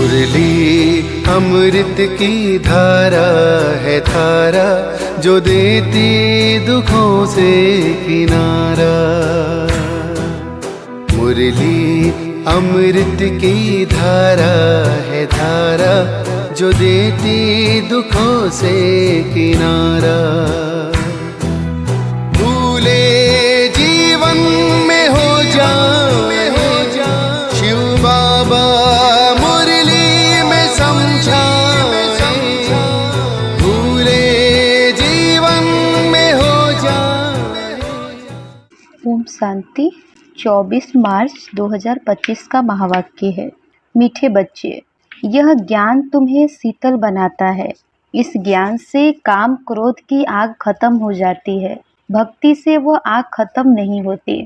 मुरली अमृत की धारा है धारा, जो देती दुखों से किनारा। मुरली अमृत की धारा है धारा, जो देती दुखों से किनारा। भूले जीवन में हो जाए शिव बाबा मुरली में समझाए, भूले जीवन में हो जाए। ओम शांति। 24 मार्च 2025 का महावाक्य है, मीठे बच्चे, यह ज्ञान तुम्हें शीतल बनाता है। इस ज्ञान से काम क्रोध की आग खत्म हो जाती है, भक्ति से वह आग खत्म नहीं होती।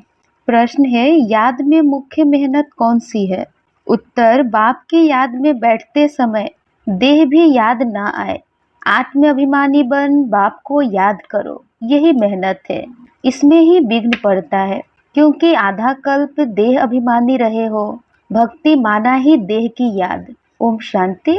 प्रश्न है, याद में मुख्य मेहनत कौन सी है? उत्तर, बाप की याद में बैठते समय देह भी याद ना आए। आत्म अभिमानी बन बाप को याद करो, यही मेहनत है। इसमें ही विघ्न पड़ता है, क्योंकि आधा कल्प देह अभिमानी रहे हो। भक्ति माना ही देह की याद। ओम शांति।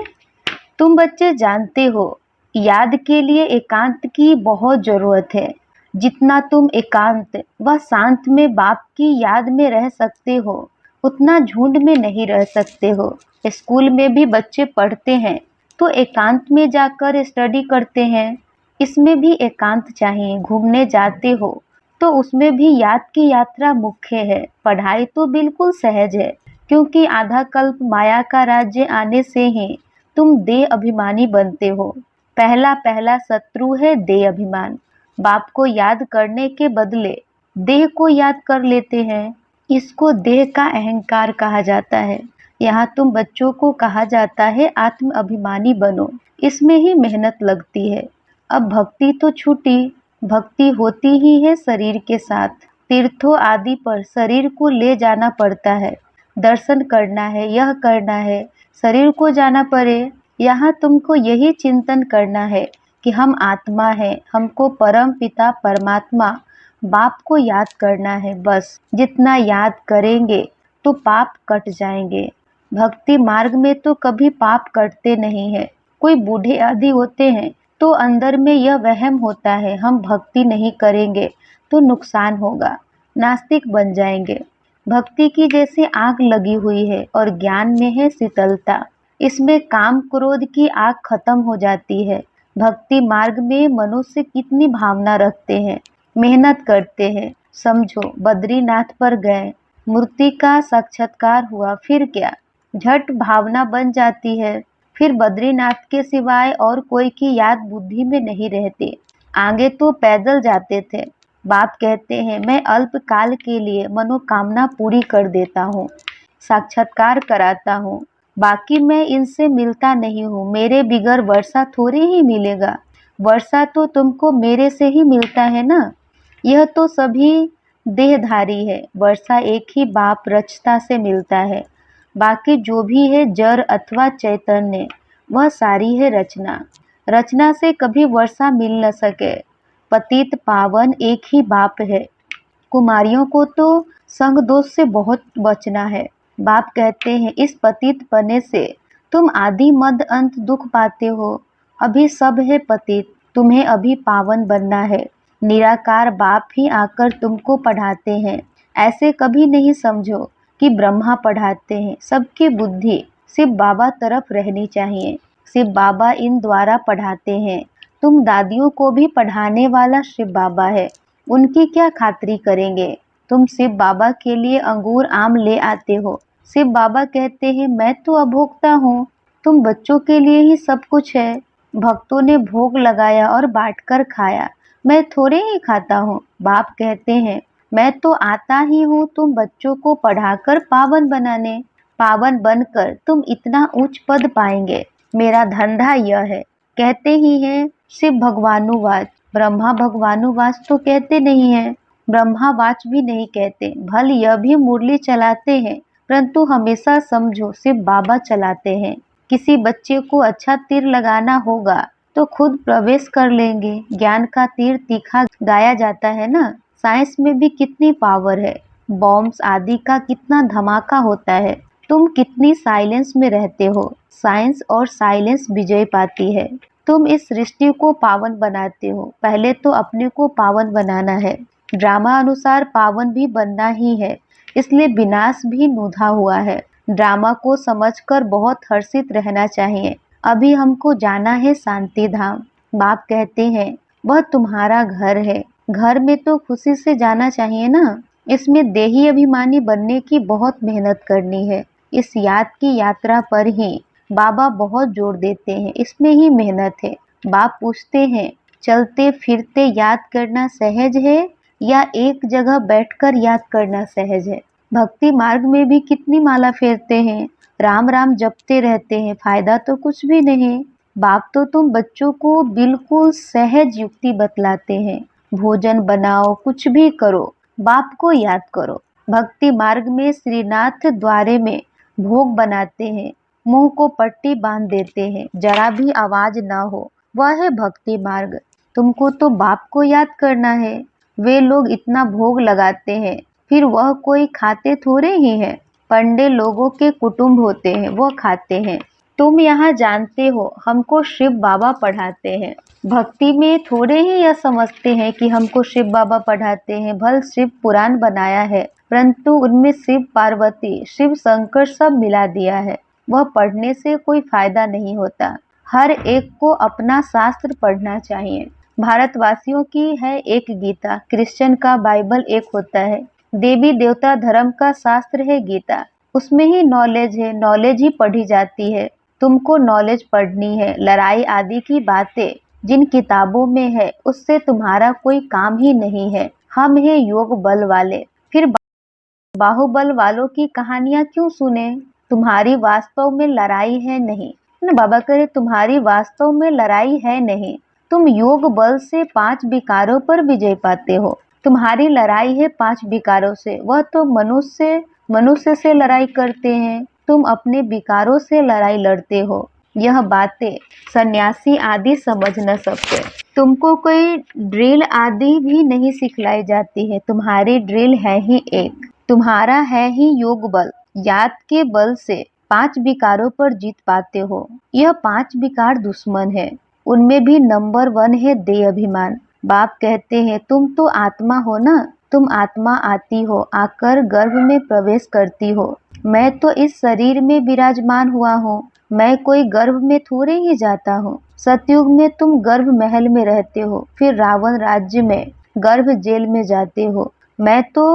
तुम बच्चे जानते हो, याद के लिए एकांत की बहुत जरूरत है। जितना तुम एकांत व शांत में बाप की याद में रह सकते हो, उतना झुंड में नहीं रह सकते हो। स्कूल में भी बच्चे पढ़ते हैं तो एकांत में जाकर स्टडी करते हैं, इसमें भी एकांत चाहिए। घूमने जाते हो तो उसमें भी याद की यात्रा मुख्य है। पढ़ाई तो बिल्कुल सहज है, क्योंकि आधा कल्प माया का राज्य आने से ही तुम देह अभिमानी बनते हो। पहला शत्रु है देह अभिमान। बाप को याद करने के बदले देह को याद कर लेते हैं, इसको देह का अहंकार कहा जाता है। यहाँ तुम बच्चों को कहा जाता है आत्म अभिमानी बनो, इसमें ही मेहनत लगती है। अब भक्ति तो छूटी, भक्ति होती ही है शरीर के साथ। तीर्थों आदि पर शरीर को ले जाना पड़ता है, दर्शन करना है, यह करना है, शरीर को जाना पड़े। यहाँ तुमको यही चिंतन करना है कि हम आत्मा है, हमको परम पिता परमात्मा बाप को याद करना है। बस जितना याद करेंगे तो पाप कट जाएंगे। भक्ति मार्ग में तो कभी पाप कटते नहीं है। कोई बूढ़े आदि होते हैं तो अंदर में यह वहम होता है, हम भक्ति नहीं करेंगे तो नुकसान होगा, नास्तिक बन जाएंगे। भक्ति की जैसे आग लगी हुई है और ज्ञान में है शीतलता। इसमें काम क्रोध की आग खत्म हो जाती है। भक्ति मार्ग में मनुष्य कितनी भावना रखते हैं, मेहनत करते हैं। समझो, बद्रीनाथ पर गए, मूर्ति का साक्षात्कार हुआ, फिर क्या? झट भावना बन जाती है। फिर बद्रीनाथ के सिवाय और कोई की याद बुद्धि में नहीं रहती। आगे तो पैदल जाते थे। बाप कहते हैं, मैं अल्प काल के लिए मनोकामना पूरी कर देता हूँ, साक्षात्कार कराता हूँ, बाकी मैं इनसे मिलता नहीं हूँ। मेरे बिगर वर्षा थोड़ी ही मिलेगा, वर्षा तो तुमको मेरे से ही मिलता है ना। यह तो सभी देहधारी है, वर्षा एक ही बाप रचता से मिलता है। बाकी जो भी है जड़ अथवा चैतन्य, वह सारी है रचना। रचना से कभी वर्षा मिल न सके। पतित पावन एक ही बाप है। कुमारियों को तो संग दोष से बहुत बचना है। बाप कहते हैं, इस पतित पने से तुम आदि मध्य अंत दुख पाते हो। अभी सब है पतित, तुम्हें अभी पावन बनना है। निराकार बाप ही आकर तुमको पढ़ाते हैं। ऐसे कभी नहीं समझो कि ब्रह्मा पढ़ाते हैं। सबकी बुद्धि सिर्फ बाबा तरफ रहनी चाहिए। सिर्फ बाबा इन द्वारा पढ़ाते हैं। तुम दादियों को भी पढ़ाने वाला शिव बाबा है, उनकी क्या खातिरी करेंगे? तुम शिव बाबा के लिए अंगूर आम ले आते हो। शिव बाबा कहते हैं, मैं तो अभोक्ता हूँ, तुम बच्चों के लिए ही सब कुछ है। भक्तों ने भोग लगाया और बांटकर खाया, मैं थोड़े ही खाता हूँ। बाप कहते हैं, मैं तो आता ही हूँ तुम बच्चों को पढ़ाकर पावन बनाने। पावन बनकर तुम इतना उच्च पद पाएंगे, मेरा धंधा यह है। कहते ही हैं शिव भगवानुवाच, ब्रह्मा भगवानुवाच तो कहते नहीं हैं, ब्रह्मावाच भी नहीं कहते। भल यह भी मुरली चलाते हैं, परंतु हमेशा समझो शिव बाबा चलाते हैं। किसी बच्चे को अच्छा तीर लगाना होगा तो खुद प्रवेश कर लेंगे। ज्ञान का तीर तीखा गाया जाता है ना। साइंस में भी कितनी पावर है, बॉम्ब्स आदि का कितना धमाका होता है। तुम कितनी साइलेंस में रहते हो। साइंस और साइलेंस विजय पाती है। तुम इस सृष्टि को पावन बनाते हो। पहले तो अपने को पावन बनाना है। ड्रामा अनुसार पावन भी बनना ही है, इसलिए विनाश भी नुधा हुआ है। ड्रामा को समझकर बहुत हर्षित रहना चाहिए। अभी हमको जाना है शांति धाम। बाप कहते हैं वह तुम्हारा घर है। घर में तो खुशी से जाना चाहिए ना। इसमें देही अभिमानी बनने की बहुत मेहनत करनी है। इस याद की यात्रा पर ही बाबा बहुत जोर देते हैं। इसमें ही मेहनत है। बाप पूछते हैं चलते फिरते याद करना सहज है या एक जगह बैठकर याद करना सहज है। भक्ति मार्ग में भी कितनी माला फेरते हैं, राम राम जपते रहते हैं, फायदा तो कुछ भी नहीं। बाप तो तुम बच्चों को बिल्कुल सहज युक्ति बतलाते हैं। भोजन बनाओ, कुछ भी करो, बाप को याद करो। भक्ति मार्ग में श्रीनाथ द्वारे में भोग बनाते हैं, मुंह को पट्टी बांध देते हैं, जरा भी आवाज ना हो, वह है भक्ति मार्ग। तुमको तो बाप को याद करना है। वे लोग इतना भोग लगाते हैं, फिर वह कोई खाते थोड़े ही है। पंडे लोगों के कुटुंब होते हैं, वह खाते हैं। तुम यहाँ जानते हो हमको शिव बाबा पढ़ाते हैं। भक्ति में थोड़े ही यह समझते हैं कि हमको शिव बाबा पढ़ाते हैं। भल शिव पुराण बनाया है, परंतु उनमें शिव पार्वती, शिव शंकर सब मिला दिया है। वह पढ़ने से कोई फायदा नहीं होता। हर एक को अपना शास्त्र पढ़ना चाहिए। भारतवासियों की है एक गीता, क्रिश्चियन का बाइबल एक होता है। देवी देवता धर्म का शास्त्र है गीता। उसमें ही नॉलेज है, नॉलेज ही पढ़ी जाती है। तुमको नॉलेज पढ़नी है। लड़ाई आदि की बातें जिन किताबों में है उससे तुम्हारा कोई काम ही नहीं है। हम हैं योग बल वाले, फिर बाहुबल वालों की कहानियां क्यों सुने। तुम्हारी वास्तव में लड़ाई है नहीं ना। बाबा करे तुम्हारी वास्तव में लड़ाई है नहीं। तुम योग बल से 5 विकारों पर विजय पाते हो। तुम्हारी लड़ाई है 5 विकारों से। वह तो मनुष्य से लड़ाई करते हैं। तुम अपने विकारों से लड़ाई लड़ते हो। यह बातें सन्यासी आदि समझ न सकते। तुमको कोई ड्रिल आदि भी नहीं सिखलाई जाती है। तुम्हारी ड्रिल है ही एक, तुम्हारा है ही योग बल। याद के बल से 5 विकारों पर जीत पाते हो। यह 5 विकार दुश्मन है। उनमें भी नंबर 1 है देह अभिमान। बाप कहते हैं तुम तो आत्मा हो ना। तुम आत्मा आती हो, आकर गर्भ में प्रवेश करती हो। मैं तो इस शरीर में विराजमान हुआ हूँ। मैं कोई गर्भ में थोड़े ही जाता हूँ। सतयुग में तुम गर्भ महल में रहते हो, फिर रावण राज्य में गर्भ जेल में जाते हो। मैं तो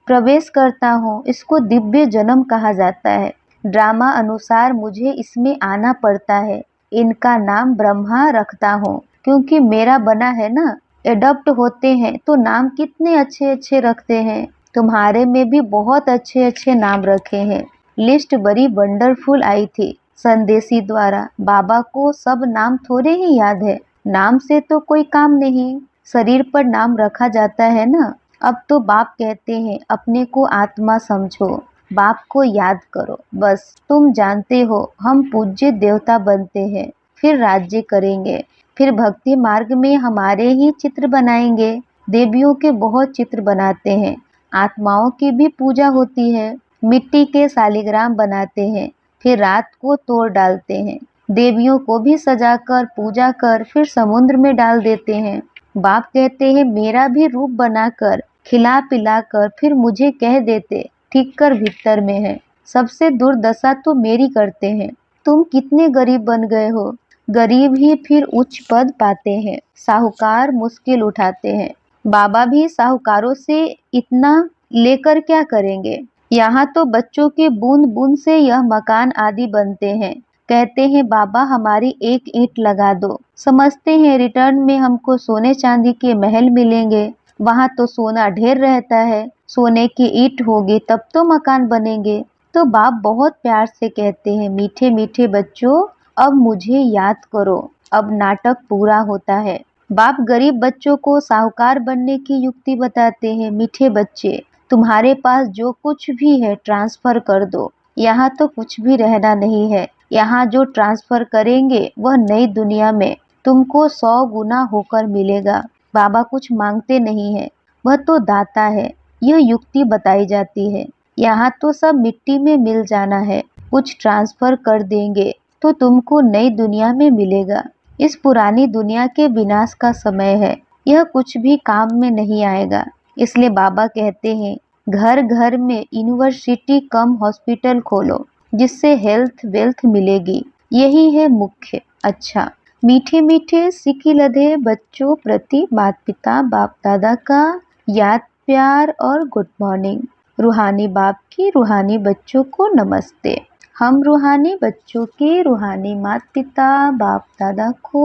प्रवेश करता हूँ। इसको दिव्य जन्म कहा जाता है। ड्रामा अनुसार मुझे इसमें आना पड़ता है। इनका नाम ब्रह्मा रखता हूँ, क्योंकि मेरा बना है ना। एडप्ट होते हैं तो नाम कितने अच्छे अच्छे रखते हैं। तुम्हारे में भी बहुत अच्छे अच्छे नाम रखे हैं। लिस्ट बड़ी वंडरफुल आई थी संदेशी द्वारा। बाबा को सब नाम थोड़े ही याद है। नाम से तो कोई काम नहीं, शरीर पर नाम रखा जाता है ना। अब तो बाप कहते हैं अपने को आत्मा समझो, बाप को याद करो। बस तुम जानते हो हम पूज्य देवता बनते हैं, फिर राज्य करेंगे, फिर भक्ति मार्ग में हमारे ही चित्र बनाएंगे। देवियों के बहुत चित्र बनाते हैं। आत्माओं की भी पूजा होती है। मिट्टी के शालिग्राम बनाते हैं, फिर रात को तोड़ डालते हैं। देवियों को भी सजाकर पूजा कर फिर समुद्र में डाल देते हैं। बाप कहते हैं मेरा भी रूप बनाकर खिला पिलाकर फिर मुझे कह देते ठीक कर भीतर में है। सबसे दुर्दशा तो मेरी करते हैं। तुम कितने गरीब बन गए हो। गरीब ही फिर उच्च पद पाते हैं। साहूकार मुश्किल उठाते हैं। बाबा भी साहूकारों से इतना लेकर क्या करेंगे। यहाँ तो बच्चों के बूंद बूंद से यह मकान आदि बनते हैं। कहते हैं बाबा हमारी एक ईंट लगा दो। समझते हैं रिटर्न में हमको सोने चांदी के महल मिलेंगे। वहाँ तो सोना ढेर रहता है। सोने की ईंट होगी तब तो मकान बनेंगे। तो बाप बहुत प्यार से कहते हैं मीठे मीठे बच्चों अब मुझे याद करो। अब नाटक पूरा होता है। बाप गरीब बच्चों को साहूकार बनने की युक्ति बताते हैं। मीठे बच्चे तुम्हारे पास जो कुछ भी है ट्रांसफर कर दो। यहाँ तो कुछ भी रहना नहीं है। यहाँ जो ट्रांसफर करेंगे वह नई दुनिया में तुमको 100 गुना होकर मिलेगा। बाबा कुछ मांगते नहीं है, वह तो दाता है। यह युक्ति बताई जाती है। यहाँ तो सब मिट्टी में मिल जाना है। कुछ ट्रांसफर कर देंगे तो तुमको नई दुनिया में मिलेगा। इस पुरानी दुनिया के विनाश का समय है, यह कुछ भी काम में नहीं आएगा। इसलिए बाबा कहते हैं घर घर में यूनिवर्सिटी कम हॉस्पिटल खोलो, जिससे हेल्थ वेल्थ मिलेगी, यही है मुख्य। अच्छा, मीठे मीठे सिक्की लधे बच्चों प्रति माता पिता बाप दादा का याद प्यार और गुड मॉर्निंग। रूहानी बाप की रूहानी बच्चों को नमस्ते। हम रूहानी बच्चों के रूहानी माता पिता बाप दादा को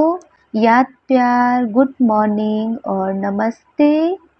याद प्यार गुड मॉर्निंग और नमस्ते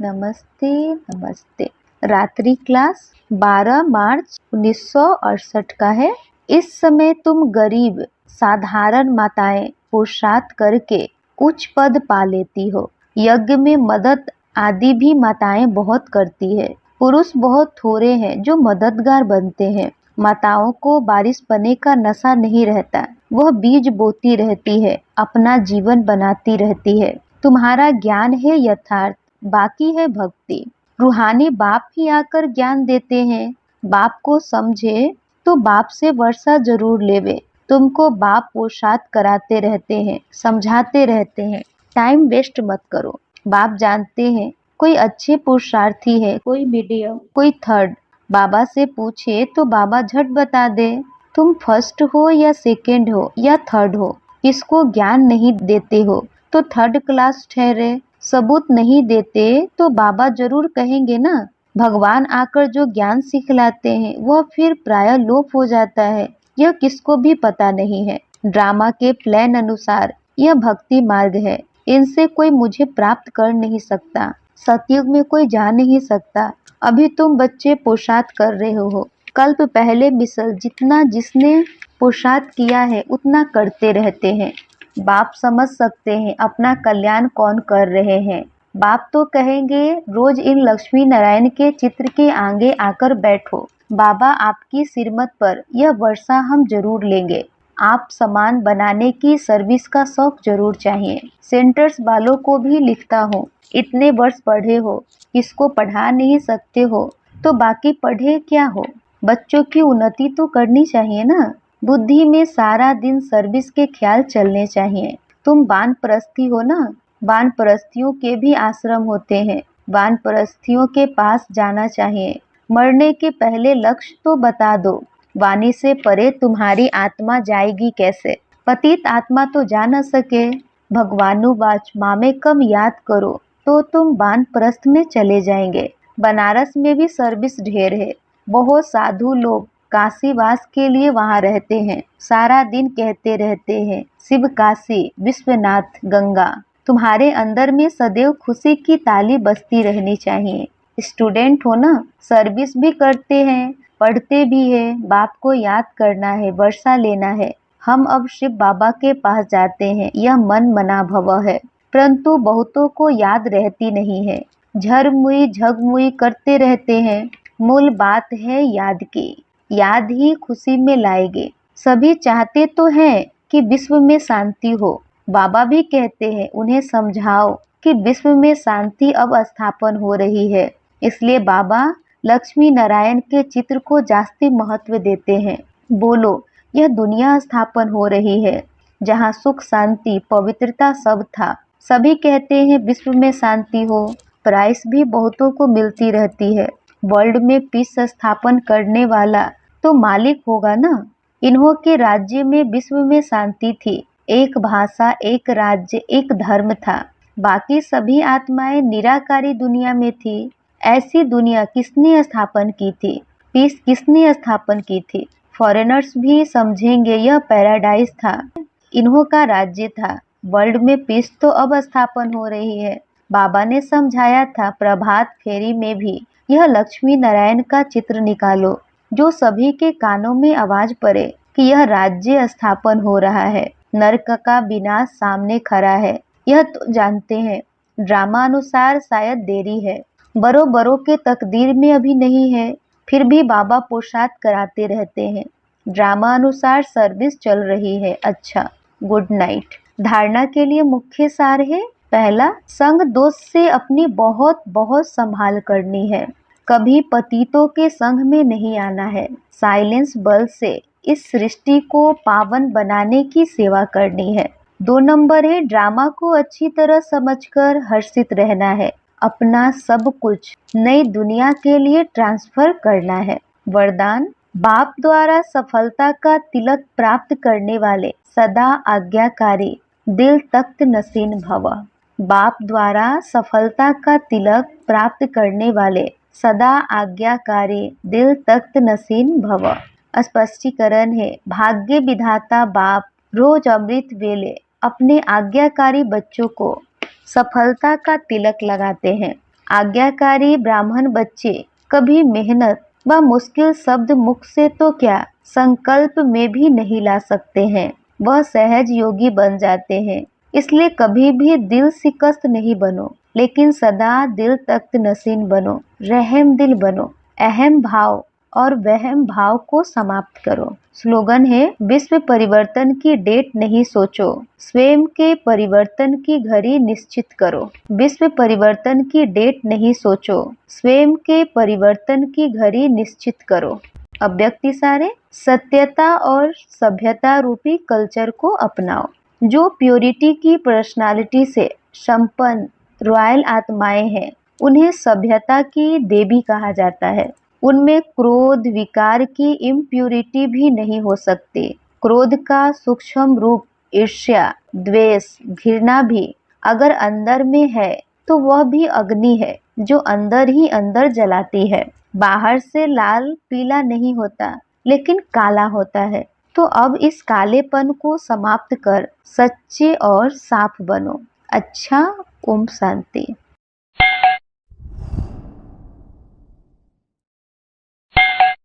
नमस्ते नमस्ते। रात्रि क्लास 12 मार्च 1968 का है। इस समय तुम गरीब साधारण माताएं पुरुषार्थ करके उच्च पद पा लेती हो। यज्ञ में मदद आदि भी माताएं बहुत करती है। पुरुष बहुत थोड़े हैं जो मददगार बनते हैं। माताओं को बारिश पने का नशा नहीं रहता, वह बीज बोती रहती है, अपना जीवन बनाती रहती है। तुम्हारा ज्ञान है यथार्थ, बाकी है भक्ति। रूहानी बाप ही आकर ज्ञान देते हैं। बाप को समझे तो बाप से वर्षा जरूर लेवे। तुमको बाप पुरुषार्थ कराते रहते हैं, समझाते रहते हैं, टाइम वेस्ट मत करो। बाप जानते हैं कोई अच्छे पुरुषार्थी है, कोई मीडियम, कोई थर्ड। बाबा से पूछे तो बाबा झट बता दे तुम फर्स्ट हो या सेकंड हो या थर्ड हो। किसको ज्ञान नहीं देते हो तो थर्ड क्लास ठहरे। सबूत नहीं देते तो बाबा जरूर कहेंगे ना। भगवान आकर जो ज्ञान सिखलाते हैं वह फिर प्राय लोप हो जाता है, यह किसको भी पता नहीं है। ड्रामा के प्लान अनुसार यह भक्ति मार्ग है, इनसे कोई मुझे प्राप्त कर नहीं सकता। सतयुग में कोई जा नहीं सकता। अभी तुम बच्चे पुरुषार्थ कर रहे हो। कल्प पहले मिसल जितना जिसने पुरुषार्थ किया है उतना करते रहते हैं। बाप समझ सकते हैं अपना कल्याण कौन कर रहे हैं। बाप तो कहेंगे रोज इन लक्ष्मी नारायण के चित्र के आगे आकर बैठो। बाबा आपकी सिरमत पर यह वर्षा हम जरूर लेंगे। आप सामान बनाने की सर्विस का शौक जरूर चाहिए। सेंटर्स वालों को भी लिखता हूँ, इतने वर्ष पढ़े हो, किसको पढ़ा नहीं सकते हो तो बाकी पढ़े क्या हो। बच्चों की उन्नति तो करनी चाहिए ना। बुद्धि में सारा दिन सर्विस के ख्याल चलने चाहिए। तुम वानप्रस्थी हो ना, वानप्रस्थियों के भी आश्रम होते हैं। वानप्रस्थियों के पास जाना चाहिए। मरने के पहले लक्ष्य तो बता दो। वाणी से परे तुम्हारी आत्मा जाएगी कैसे। पतित आत्मा तो जा न सके। भगवानुवाच मामे कम याद करो तो तुम वानप्रस्थ में चले जाएंगे। बनारस में भी सर्विस ढेर है। बहुत साधु लोग काशीवास के लिए वहाँ रहते हैं। सारा दिन कहते रहते हैं शिव काशी विश्वनाथ गंगा। तुम्हारे अंदर में सदैव खुशी की ताली बजती रहनी चाहिए। स्टूडेंट हो ना, सर्विस भी करते हैं, पढ़ते भी है। बाप को याद करना है, वर्षा लेना है। हम अब शिव बाबा के पास जाते हैं, यह मन मना भव है। परंतु बहुतों को याद रहती नहीं है, झरमुई झगमुई करते रहते हैं। मूल बात है याद की, याद ही खुशी में लाएगे। सभी चाहते तो हैं कि विश्व में शांति हो। बाबा भी कहते हैं उन्हें समझाओ कि विश्व में शांति अब स्थापन हो रही है। इसलिए बाबा लक्ष्मी नारायण के चित्र को जास्ती महत्व देते हैं। बोलो यह दुनिया स्थापन हो रही है जहाँ सुख शांति पवित्रता सब था। सभी कहते हैं विश्व में शांति हो, प्राइस भी बहुतों को मिलती रहती है। वर्ल्ड में पीस स्थापन करने वाला तो मालिक होगा ना। इन्हों के राज्य में विश्व में शांति थी, एक भाषा एक राज्य एक धर्म था। बाकी सभी आत्माएं निराकारी दुनिया में थी। ऐसी दुनिया किसने स्थापन की थी, पीस किसने स्थापन की थी। फॉरेनर्स भी समझेंगे यह पैराडाइज था, इन्हों का राज्य था। वर्ल्ड में पीस तो अब स्थापन हो रही है। बाबा ने समझाया था प्रभात फेरी में भी यह लक्ष्मी नारायण का चित्र निकालो, जो सभी के कानों में आवाज पड़े कि यह राज्य स्थापन हो रहा है। नरक का विनाश सामने खड़ा है, यह तो जानते हैं। ड्रामा अनुसार शायद देरी है, बड़ों बड़ों के तकदीर में अभी नहीं है, फिर भी बाबा पुरुषार्थ कराते रहते हैं। ड्रामा अनुसार सर्विस चल रही है। अच्छा, गुड नाइट। धारणा के लिए मुख्य सार है। पहला, संग दोस्त से अपनी बहुत बहुत संभाल करनी है। कभी पतितों के संग में नहीं आना है। साइलेंस बल से इस सृष्टि को पावन बनाने की सेवा करनी है। 2 नंबर है ड्रामा को अच्छी तरह समझकर हर्षित रहना है। अपना सब कुछ नई दुनिया के लिए ट्रांसफर करना है। वरदान, बाप द्वारा सफलता का तिलक प्राप्त करने वाले सदा आज्ञाकारी दिल तख्त नसीन भव। बाप द्वारा सफलता का तिलक प्राप्त करने वाले सदा आज्ञाकारी दिल तख्त नसीन भव। स्पष्टीकरण है, भाग्य विधाता बाप रोज अमृत वेले अपने आज्ञाकारी बच्चों को सफलता का तिलक लगाते हैं। आज्ञाकारी ब्राह्मण बच्चे कभी मेहनत व मुश्किल शब्द मुख से तो क्या संकल्प में भी नहीं ला सकते हैं। वह सहज योगी बन जाते हैं। इसलिए कभी भी दिल शिकस्त नहीं बनो, लेकिन सदा दिल तख्त नसीन बनो, रहम दिल बनो। अहम भाव और वहम भाव को समाप्त करो। स्लोगन है, विश्व परिवर्तन की डेट नहीं सोचो, स्वयं के परिवर्तन की घड़ी निश्चित करो। विश्व परिवर्तन की डेट नहीं सोचो, स्वयं के परिवर्तन की घड़ी निश्चित करो। अव्यक्ति सारे, सत्यता और सभ्यता रूपी कल्चर को अपनाओ। जो प्योरिटी की पर्सनालिटी से संपन्न रॉयल आत्माएं हैं, उन्हें सभ्यता की देवी कहा जाता है। उनमें क्रोध विकार की इम्प्यूरिटी भी नहीं हो सकती। क्रोध का सूक्ष्म रूप ईर्ष्या, द्वेष, घृणा भी अगर अंदर में है तो वह भी अग्नि है जो अंदर ही अंदर जलाती है। बाहर से लाल पीला नहीं होता, लेकिन काला होता है। तो अब इस कालेपन को समाप्त कर सच्चे और साफ बनो। अच्छा, ओम शांति।